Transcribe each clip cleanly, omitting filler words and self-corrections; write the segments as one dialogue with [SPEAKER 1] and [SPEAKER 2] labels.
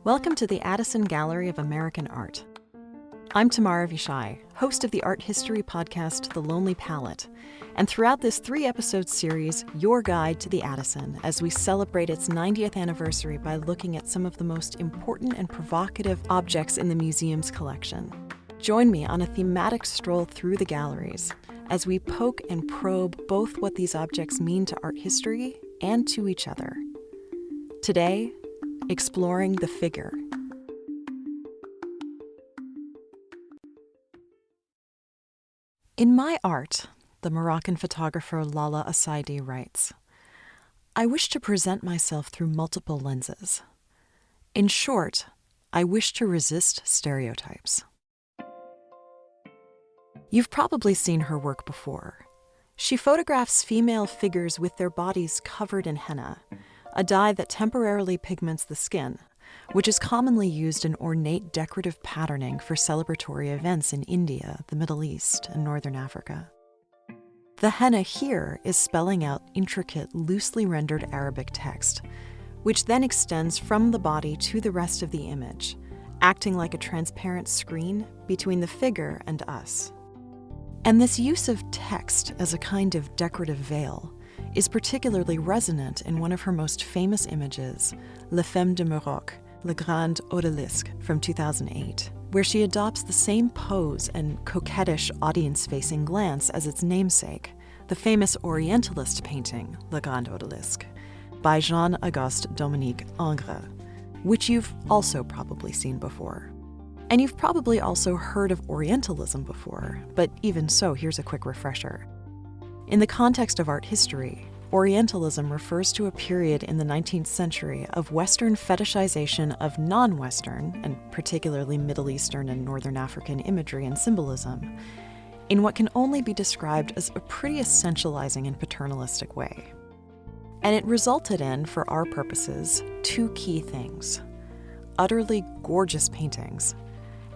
[SPEAKER 1] Welcome to the Addison Gallery of American Art. I'm Tamara Vishai, host of the art history podcast, The Lonely Palette, and throughout this 3-episode series, your guide to the Addison, as we celebrate its 90th anniversary by looking at some of the most important and provocative objects in the museum's collection. Join me on a thematic stroll through the galleries as we poke and probe both what these objects mean to art history and to each other. Today, exploring the figure. In my art, the Moroccan photographer Lalla Essaydi writes, I wish to present myself through multiple lenses. In short, I wish to resist stereotypes. You've probably seen her work before. She photographs female figures with their bodies covered in henna, a dye that temporarily pigments the skin, which is commonly used in ornate decorative patterning for celebratory events in India, the Middle East, and Northern Africa. The henna here is spelling out intricate, loosely rendered Arabic text, which then extends from the body to the rest of the image, acting like a transparent screen between the figure and us. And this use of text as a kind of decorative veil is particularly resonant in one of her most famous images, Les Femmes de Maroc, Grande Odalisque from 2008, where she adopts the same pose and coquettish audience-facing glance as its namesake, the famous Orientalist painting, Grande Odalisque, by Jean-Auguste-Dominique Ingres, which you've also probably seen before. And you've probably also heard of Orientalism before, but even so, here's a quick refresher. In the context of art history, Orientalism refers to a period in the 19th century of Western fetishization of non-Western, and particularly Middle Eastern and Northern African imagery and symbolism, in what can only be described as a pretty essentializing and paternalistic way. And it resulted in, for our purposes, 2 key things: utterly gorgeous paintings,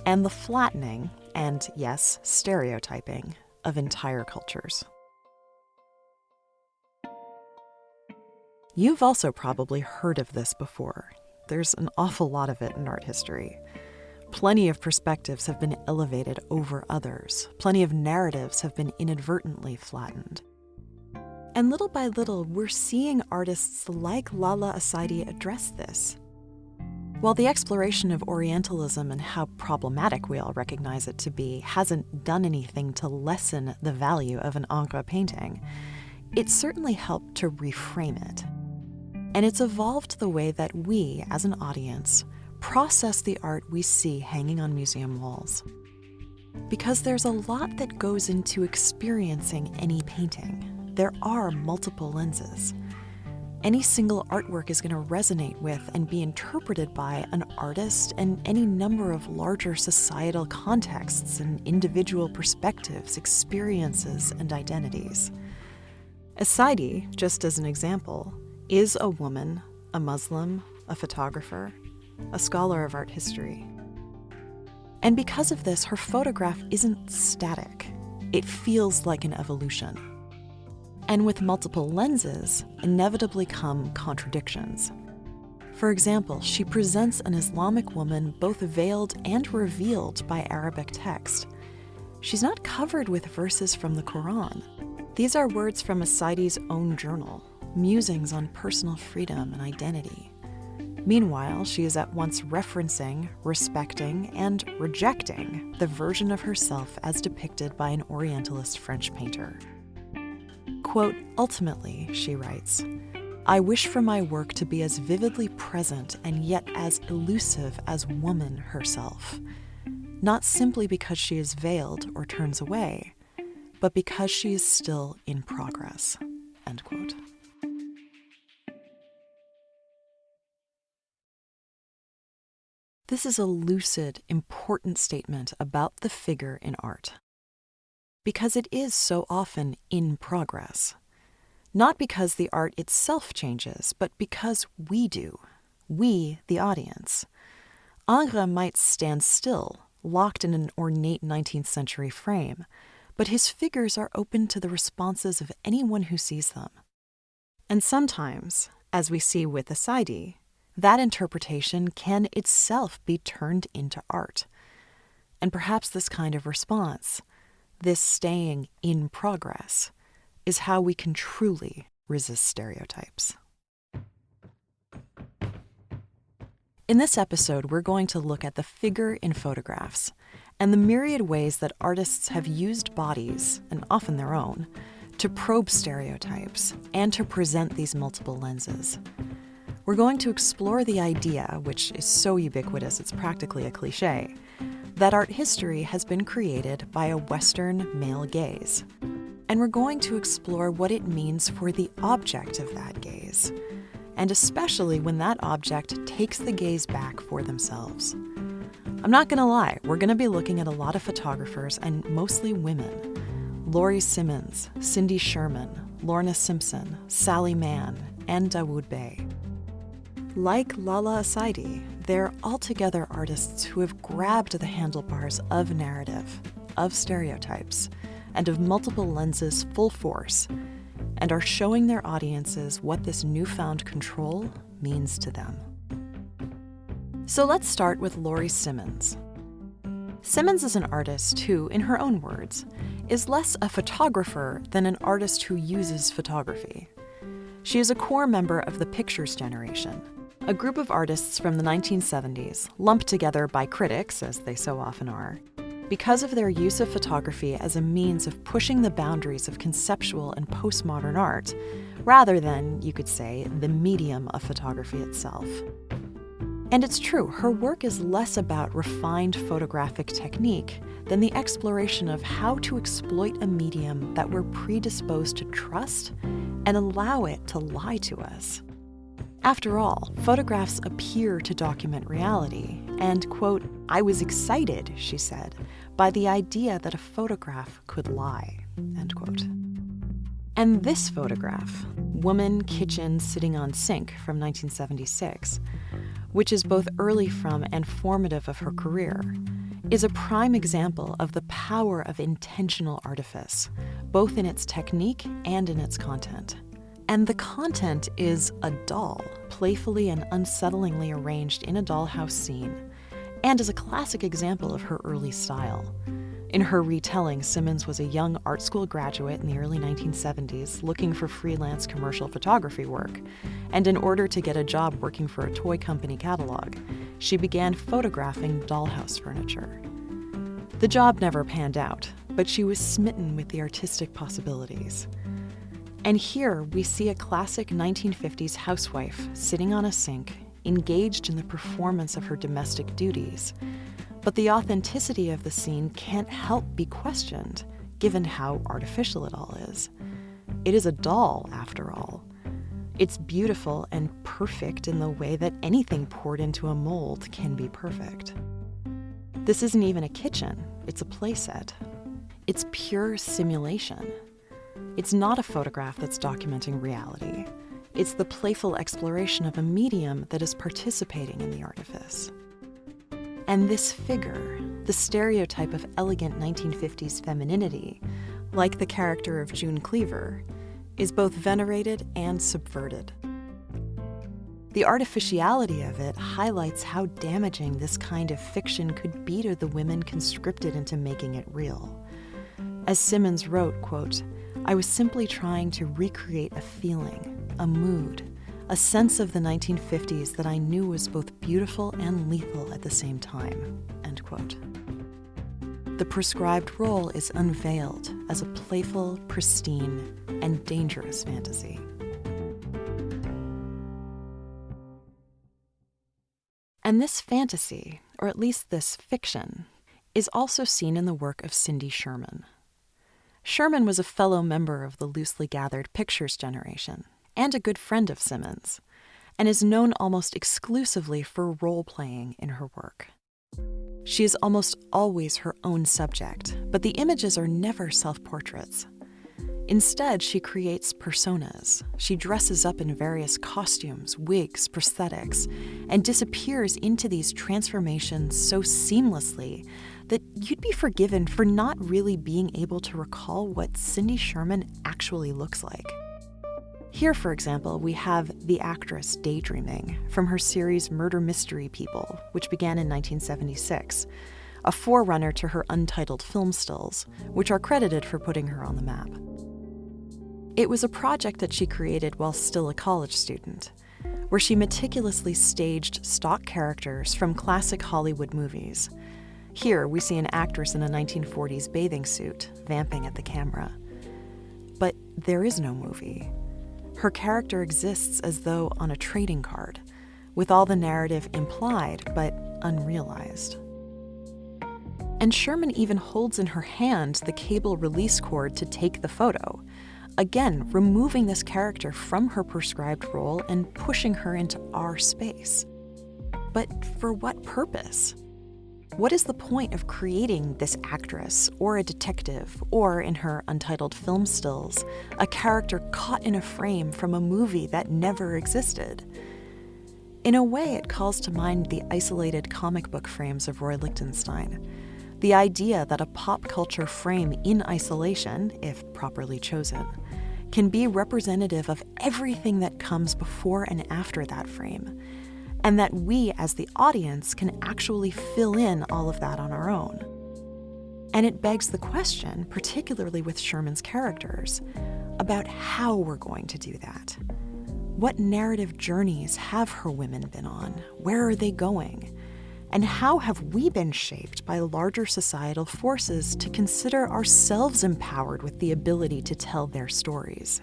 [SPEAKER 1] and the flattening, and yes, stereotyping, of entire cultures. You've also probably heard of this before. There's an awful lot of it in art history. Plenty of perspectives have been elevated over others. Plenty of narratives have been inadvertently flattened. And little by little, we're seeing artists like Lalla Essaydi address this. While the exploration of Orientalism and how problematic we all recognize it to be hasn't done anything to lessen the value of an Ingres painting, it certainly helped to reframe it. And it's evolved the way that we, as an audience, process the art we see hanging on museum walls. Because there's a lot that goes into experiencing any painting. There are multiple lenses. Any single artwork is going to resonate with and be interpreted by an artist and any number of larger societal contexts and individual perspectives, experiences, and identities. Essaydi, just as an example, is a woman, a Muslim, a photographer, a scholar of art history. And because of this, her photograph isn't static. It feels like an evolution. And with multiple lenses, inevitably come contradictions. For example, she presents an Islamic woman both veiled and revealed by Arabic text. She's not covered with verses from the Quran. These are words from Essaydi's own journal, musings on personal freedom and identity. Meanwhile, she is at once referencing, respecting, and rejecting the version of herself as depicted by an Orientalist French painter. Quote, ultimately, she writes, I wish for my work to be as vividly present and yet as elusive as woman herself, not simply because she is veiled or turns away, but because she is still in progress, end quote. This is a lucid, important statement about the figure in art. Because it is so often in progress. Not because the art itself changes, but because we do. We, the audience. Ingres might stand still, locked in an ornate 19th century frame, but his figures are open to the responses of anyone who sees them. And sometimes, as we see with Essaydi, that interpretation can itself be turned into art. And perhaps this kind of response, this staying in progress, is how we can truly resist stereotypes. In this episode, we're going to look at the figure in photographs and the myriad ways that artists have used bodies, and often their own, to probe stereotypes and to present these multiple lenses. We're going to explore the idea, which is so ubiquitous it's practically a cliché, that art history has been created by a Western male gaze. And we're going to explore what it means for the object of that gaze, and especially when that object takes the gaze back for themselves. I'm not gonna lie, we're gonna be looking at a lot of photographers, and mostly women. Laurie Simmons, Cindy Sherman, Lorna Simpson, Sally Mann, and Dawoud Bey. Like Lalla Essaydi, they're altogether artists who have grabbed the handlebars of narrative, of stereotypes, and of multiple lenses full force, and are showing their audiences what this newfound control means to them. So let's start with Laurie Simmons. Simmons is an artist who, in her own words, is less a photographer than an artist who uses photography. She is a core member of the Pictures generation, a group of artists from the 1970s, lumped together by critics, as they so often are, because of their use of photography as a means of pushing the boundaries of conceptual and postmodern art, rather than, you could say, the medium of photography itself. And it's true, her work is less about refined photographic technique than the exploration of how to exploit a medium that we're predisposed to trust and allow it to lie to us. After all, photographs appear to document reality, and, quote, "I was excited," she said, "by the idea that a photograph could lie," end quote. And this photograph, Woman, Kitchen, Sitting on Sink from 1976, which is both early from and formative of her career, is a prime example of the power of intentional artifice, both in its technique and in its content. And the content is a doll, playfully and unsettlingly arranged in a dollhouse scene, and is a classic example of her early style. In her retelling, Simmons was a young art school graduate in the early 1970s looking for freelance commercial photography work, and in order to get a job working for a toy company catalog, she began photographing dollhouse furniture. The job never panned out, but she was smitten with the artistic possibilities. And here we see a classic 1950s housewife sitting on a sink, engaged in the performance of her domestic duties. But the authenticity of the scene can't help be questioned, given how artificial it all is. It is a doll, after all. It's beautiful and perfect in the way that anything poured into a mold can be perfect. This isn't even a kitchen, it's a playset. It's pure simulation. It's not a photograph that's documenting reality. It's the playful exploration of a medium that is participating in the artifice. And this figure, the stereotype of elegant 1950s femininity, like the character of June Cleaver, is both venerated and subverted. The artificiality of it highlights how damaging this kind of fiction could be to the women conscripted into making it real. As Simmons wrote, quote, "I was simply trying to recreate a feeling, a mood, a sense of the 1950s that I knew was both beautiful and lethal at the same time," end quote. The prescribed role is unveiled as a playful, pristine, and dangerous fantasy. And this fantasy, or at least this fiction, is also seen in the work of Cindy Sherman. Sherman was a fellow member of the loosely gathered Pictures generation, and a good friend of Simmons, and is known almost exclusively for role-playing in her work. She is almost always her own subject, but the images are never self-portraits. Instead, she creates personas. She dresses up in various costumes, wigs, prosthetics, and disappears into these transformations so seamlessly that you'd be forgiven for not really being able to recall what Cindy Sherman actually looks like. Here, for example, we have the actress Daydreaming from her series Murder Mystery People, which began in 1976, a forerunner to her untitled film stills, which are credited for putting her on the map. It was a project that she created while still a college student, where she meticulously staged stock characters from classic Hollywood movies. Here, we see an actress in a 1940s bathing suit, vamping at the camera. But there is no movie. Her character exists as though on a trading card, with all the narrative implied but unrealized. And Sherman even holds in her hand the cable release cord to take the photo, again removing this character from her prescribed role and pushing her into our space. But for what purpose? What is the point of creating this actress, or a detective, or, in her untitled film stills, a character caught in a frame from a movie that never existed? In a way, it calls to mind the isolated comic book frames of Roy Lichtenstein. The idea that a pop culture frame in isolation, if properly chosen, can be representative of everything that comes before and after that frame, and that we, as the audience, can actually fill in all of that on our own. And it begs the question, particularly with Sherman's characters, about how we're going to do that. What narrative journeys have her women been on? Where are they going? And how have we been shaped by larger societal forces to consider ourselves empowered with the ability to tell their stories?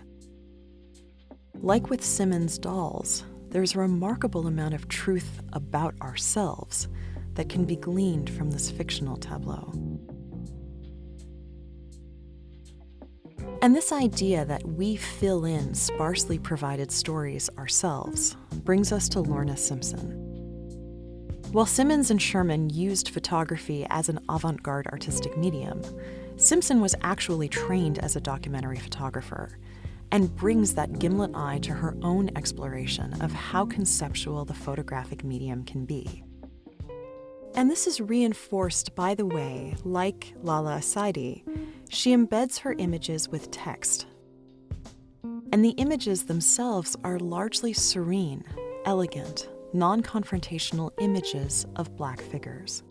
[SPEAKER 1] Like with Simmons' dolls, there's a remarkable amount of truth about ourselves that can be gleaned from this fictional tableau. And this idea that we fill in sparsely provided stories ourselves brings us to Lorna Simpson. While Simmons and Sherman used photography as an avant-garde artistic medium, Simpson was actually trained as a documentary photographer and brings that gimlet eye to her own exploration of how conceptual the photographic medium can be. And this is reinforced by the way, like Lalla Essaydi, she embeds her images with text. And the images themselves are largely serene, elegant, non-confrontational images of Black figures.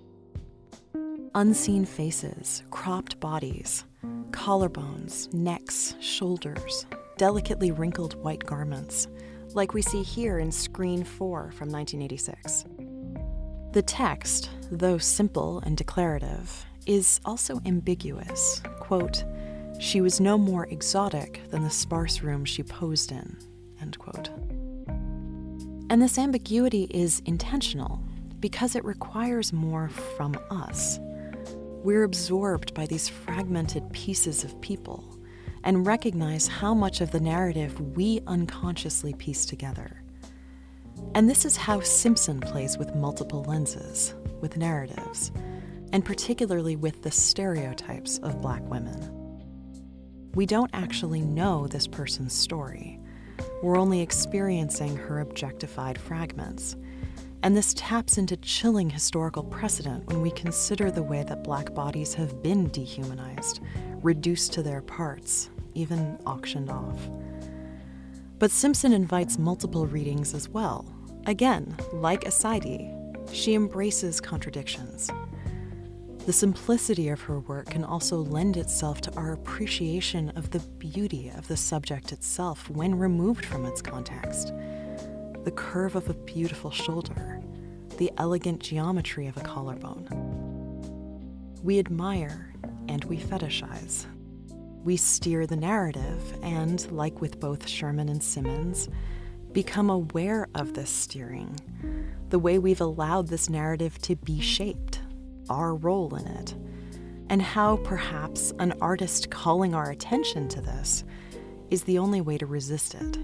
[SPEAKER 1] Unseen faces, cropped bodies, collarbones, necks, shoulders, delicately wrinkled white garments, like we see here in Screen 4 from 1986. The text, though simple and declarative, is also ambiguous. Quote, "She was no more exotic than the sparse room she posed in," end quote. And this ambiguity is intentional because it requires more from us. We're absorbed by these fragmented pieces of people and recognize how much of the narrative we unconsciously piece together. And this is how Simpson plays with multiple lenses, with narratives, and particularly with the stereotypes of Black women. We don't actually know this person's story. We're only experiencing her objectified fragments. And this taps into chilling historical precedent when we consider the way that Black bodies have been dehumanized, reduced to their parts, even auctioned off. But Simpson invites multiple readings as well. Again, like Essaydi, she embraces contradictions. The simplicity of her work can also lend itself to our appreciation of the beauty of the subject itself when removed from its context. The curve of a beautiful shoulder, the elegant geometry of a collarbone. We admire and we fetishize. We steer the narrative and, like with both Sherman and Simmons, become aware of this steering, the way we've allowed this narrative to be shaped, our role in it, and how perhaps an artist calling our attention to this is the only way to resist it.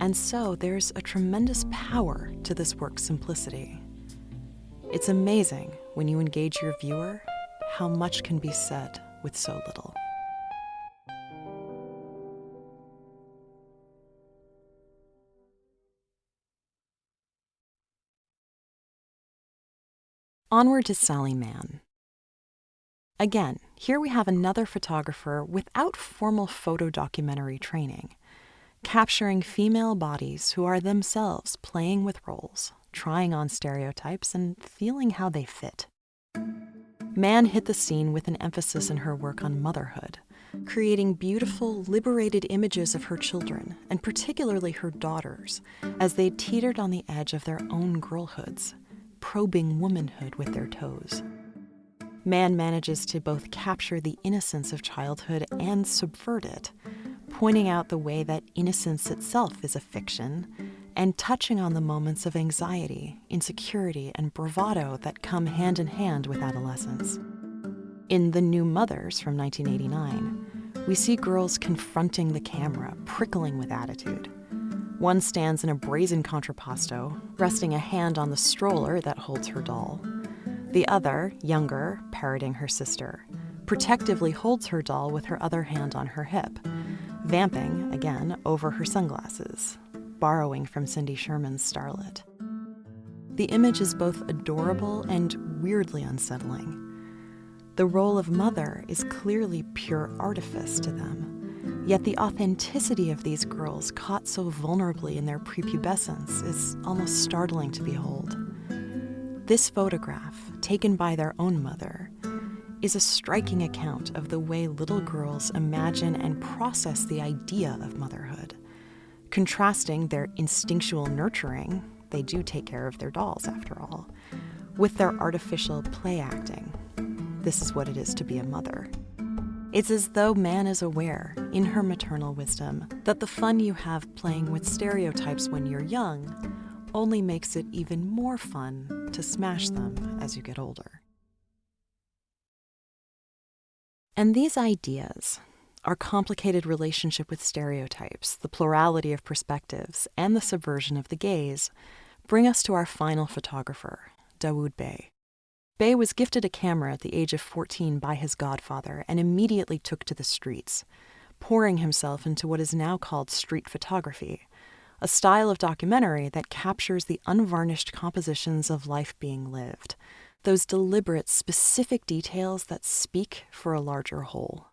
[SPEAKER 1] And so there's a tremendous power to this work's simplicity. It's amazing when you engage your viewer how much can be said with so little. Onward to Sally Mann. Again, here we have another photographer without formal photo documentary training. capturing female bodies who are themselves playing with roles, trying on stereotypes, and feeling how they fit. Mann hit the scene with an emphasis in her work on motherhood, creating beautiful, liberated images of her children, and particularly her daughters, as they teetered on the edge of their own girlhoods, probing womanhood with their toes. Mann manages to both capture the innocence of childhood and subvert it, pointing out the way that innocence itself is a fiction, and touching on the moments of anxiety, insecurity, and bravado that come hand in hand with adolescence. In The New Mothers from 1989, we see girls confronting the camera, prickling with attitude. One stands in a brazen contrapposto, resting a hand on the stroller that holds her doll. The other, younger, parroting her sister, protectively holds her doll with her other hand on her hip, vamping, again, over her sunglasses, borrowing from Cindy Sherman's Starlet. The image is both adorable and weirdly unsettling. The role of mother is clearly pure artifice to them, yet the authenticity of these girls caught so vulnerably in their prepubescence is almost startling to behold. This photograph, taken by their own mother, is a striking account of the way little girls imagine and process the idea of motherhood, contrasting their instinctual nurturing — they do take care of their dolls after all — with their artificial play acting. This is what it is to be a mother. It's as though Mann is aware, in her maternal wisdom, that the fun you have playing with stereotypes when you're young only makes it even more fun to smash them as you get older. And these ideas, our complicated relationship with stereotypes, the plurality of perspectives, and the subversion of the gaze, bring us to our final photographer, Dawoud Bey. Bey was gifted a camera at the age of 14 by his godfather and immediately took to the streets, pouring himself into what is now called street photography, a style of documentary that captures the unvarnished compositions of life being lived, those deliberate, specific details that speak for a larger whole.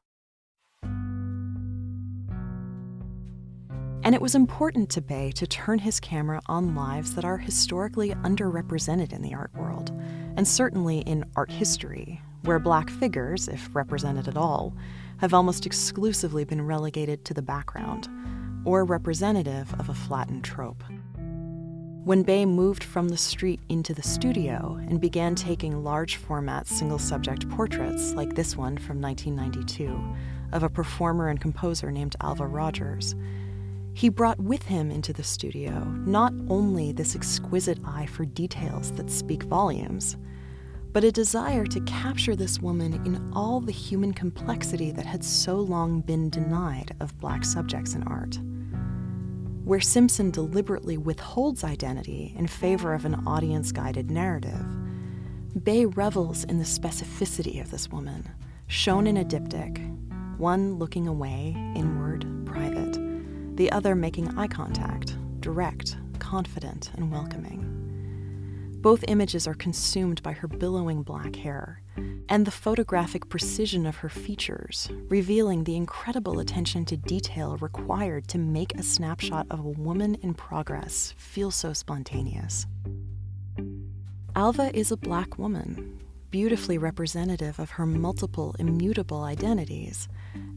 [SPEAKER 1] And it was important to Bey to turn his camera on lives that are historically underrepresented in the art world, and certainly in art history, where Black figures, if represented at all, have almost exclusively been relegated to the background, or representative of a flattened trope. When Bey moved from the street into the studio and began taking large-format single-subject portraits like this one from 1992 of a performer and composer named Alva Rogers, he brought with him into the studio not only this exquisite eye for details that speak volumes, but a desire to capture this woman in all the human complexity that had so long been denied of Black subjects in art. Where Simpson deliberately withholds identity in favor of an audience-guided narrative, Bey revels in the specificity of this woman, shown in a diptych, one looking away, inward, private, the other making eye contact, direct, confident, and welcoming. Both images are consumed by her billowing black hair and the photographic precision of her features, revealing the incredible attention to detail required to make a snapshot of a woman in progress feel so spontaneous. Alva is a Black woman, beautifully representative of her multiple immutable identities,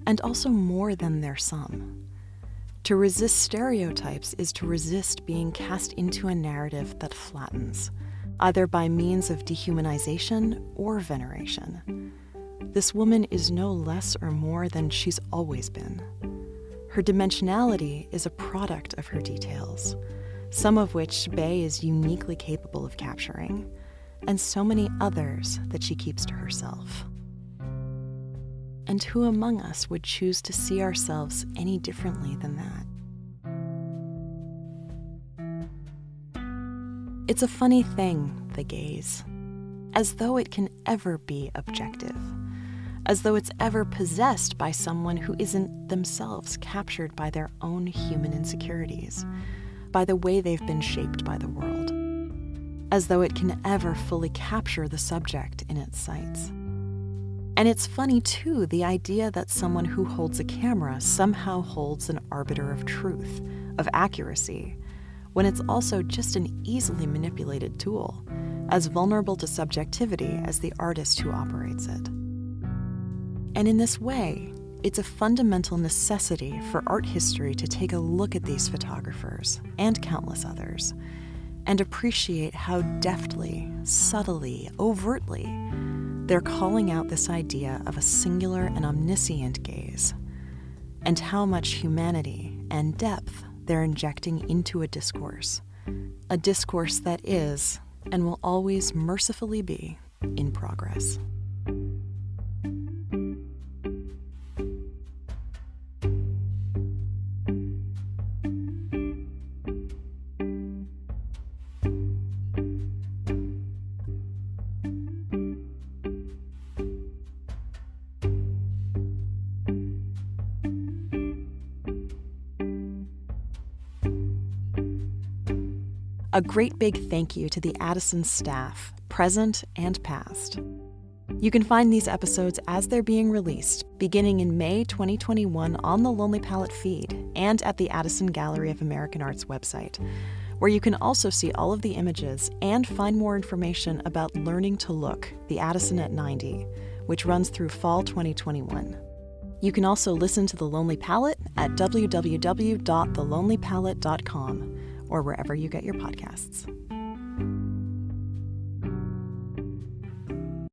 [SPEAKER 1] and also more than their sum. To resist stereotypes is to resist being cast into a narrative that flattens, either by means of dehumanization or veneration. This woman is no less or more than she's always been. Her dimensionality is a product of her details, some of which Bey is uniquely capable of capturing, and so many others that she keeps to herself. And who among us would choose to see ourselves any differently than that? It's a funny thing, the gaze, as though it can ever be objective, as though it's ever possessed by someone who isn't themselves captured by their own human insecurities, by the way they've been shaped by the world, as though it can ever fully capture the subject in its sights. And it's funny, too, the idea that someone who holds a camera somehow holds an arbiter of truth, of accuracy, when it's also just an easily manipulated tool, as vulnerable to subjectivity as the artist who operates it. And in this way, it's a fundamental necessity for art history to take a look at these photographers, and countless others, and appreciate how deftly, subtly, overtly, they're calling out this idea of a singular and omniscient gaze, and how much humanity and depth they're injecting into a discourse that is, and will always mercifully be, in progress. A great big thank you to the Addison staff, present and past. You can find these episodes as they're being released, beginning in May 2021 on the Lonely Palette feed and at the Addison Gallery of American Art's website, where you can also see all of the images and find more information about Learning to Look, the Addison at 90, which runs through fall 2021. You can also listen to The Lonely Palette at www.thelonelypalette.com or wherever you get your podcasts.